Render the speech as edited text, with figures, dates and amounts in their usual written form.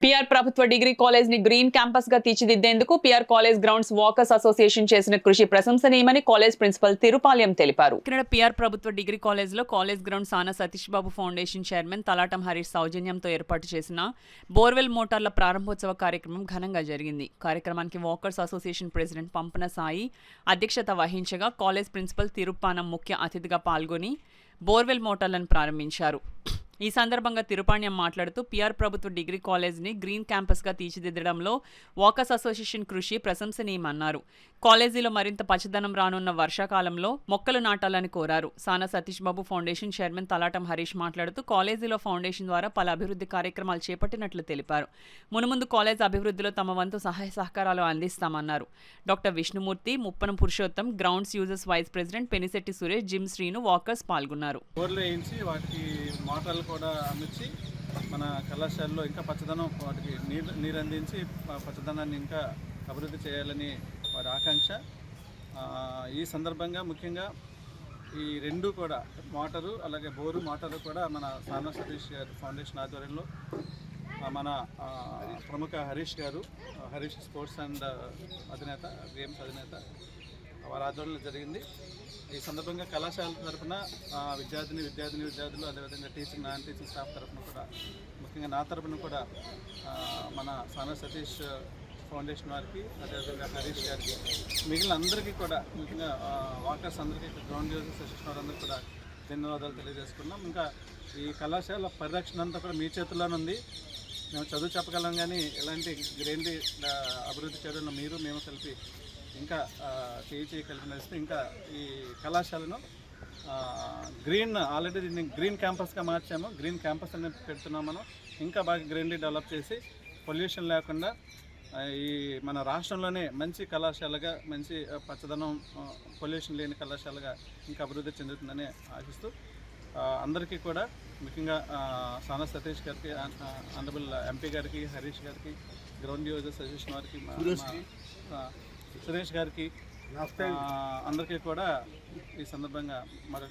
PR ప్రభుత్వ degree college ని green campus గా తీర్చిదిద్దేందుకు PR college grounds walkers association చేసిన కృషి ప్రశంసనీయమని కాలేజ్ ప్రిన్సిపల్ తిరుపాలెం తెలిపారు. ఇక్కడ పిఆర్ ప్రభుత్వ డిగ్రీ కాలేజ్ లో కాలేజ్ గ్రౌండ్ సానా సతీష్ బాబు ఫౌండేషన్ చైర్మన్ తలాటం హరీష్ సౌజన్యంతో ఏర్పాటు చేసిన బోర్వెల్ మోటార్ల ప్రారంభోత్సవ కార్యక్రమం ఘనంగా జరిగింది. కార్యక్రమానికి walkers association president Pampana Sai అధ్యక్షత వహించగా కాలేజ్ ప్రిన్సిపల్ తిరుపానం ముఖ్య అతిథిగా పాల్గొని బోర్వెల్ మోటార్లను ప్రారంభించారు. ఈ సందర్భంగా తిరుపాణ్యం మాట్లాడుతూ పిఆర్ ప్రభుత్వ డిగ్రీ కాలేజీని గ్రీన్ క్యాంపస్గా తీర్చిదిద్దడంలో వాకర్స్ అసోసియేషన్ కృషి ప్రశంసనీయమన్నారు. కాలేజీలో మరింత పచ్చదనం రానున్న వర్షాకాలంలో మొక్కలు నాటాలని కోరారు. సానా సతీష్ బాబు ఫౌండేషన్ చైర్మన్ తలాటం హరీష్ మాట్లాడుతూ కాలేజీలో ఫౌండేషన్ ద్వారా పలు అభివృద్ధి కార్యక్రమాలు చేపట్టినట్లు తెలిపారు. మునుముందు కాలేజ్ అభివృద్ధిలో తమ వంతు సహాయ సహకారాలు అందిస్తామన్నారు. Doctor Vishnumurthy, Muppanam Purushottam, grounds users vice president Penisetti Suresh, gym Srinu, walkers పాల్గొన్నారు. కూడా అమర్చి మన కళాశాలలో ఇంకా పచ్చదనం వాటికి నీరు అందించి పచ్చదనాన్ని ఇంకా అభివృద్ధి చేయాలని వారి ఆకాంక్ష. ఈ సందర్భంగా ముఖ్యంగా ఈ రెండు కూడా మోటారు అలాగే బోరు మోటారు కూడా మన సానా సతీష్ గారు ఫౌండేషన్ ఆధ్వర్యంలో మన ప్రముఖ హరీష్ స్పోర్ట్స్ అండ్ అధినేత, గేమ్స్ అధినేత వారి ఆధ్వర్యంలో జరిగింది. ఈ సందర్భంగా కళాశాల తరఫున విద్యార్థులు అదేవిధంగా నాన్ టీచింగ్ స్టాఫ్ తరఫున కూడా ముఖ్యంగా నా తరఫున కూడా మన సానా సతీష్ ఫౌండేషన్ వారికి అదేవిధంగా హరీష్ గారికి మిగిలిన అందరికీ కూడా ముఖ్యంగా వాకర్స్ అందరికీ గ్రౌండ్ యూజర్స్ అసోసియేషన్ వారందరికీ కూడా ధన్యవాదాలు తెలియజేసుకున్నాం. ఇంకా ఈ కళాశాల పరిరక్షణ అంతా కూడా మీ చేతుల్లోనే ఉంది. మేము చదువు చెప్పగలం కానీ ఎలాంటి గ్రీనరీ అభివృద్ధి చేయడంలో మేము కలిపి ఇంకా చేయి కలిపి నడిస్తే ఇంకా ఈ కళాశాలను ఆల్రెడీ దీన్ని గ్రీన్ క్యాంపస్గా మార్చాము. గ్రీన్ క్యాంపస్ అనేది పెడుతున్నాం. మనం ఇంకా బాగా గ్రీనరీ డెవలప్ చేసి పొల్యూషన్ లేకుండా ఈ మన రాష్ట్రంలోనే మంచి కళాశాలగా, మంచి పచ్చదనం పొల్యూషన్ లేని కళాశాలగా ఇంకా అభివృద్ధి చెందుతుందని ఆశిస్తూ అందరికీ కూడా ముఖ్యంగా సానా సతీష్ గారికి, ఆనరబుల్ ఎంపీ గారికి, హరీష్ గారికి, గ్రౌండ్ యూజర్స్ అసోసియేషన్ వారికి, సురేష్ గారికి అందరికీ కూడా ఈ సందర్భంగా మరొకసారి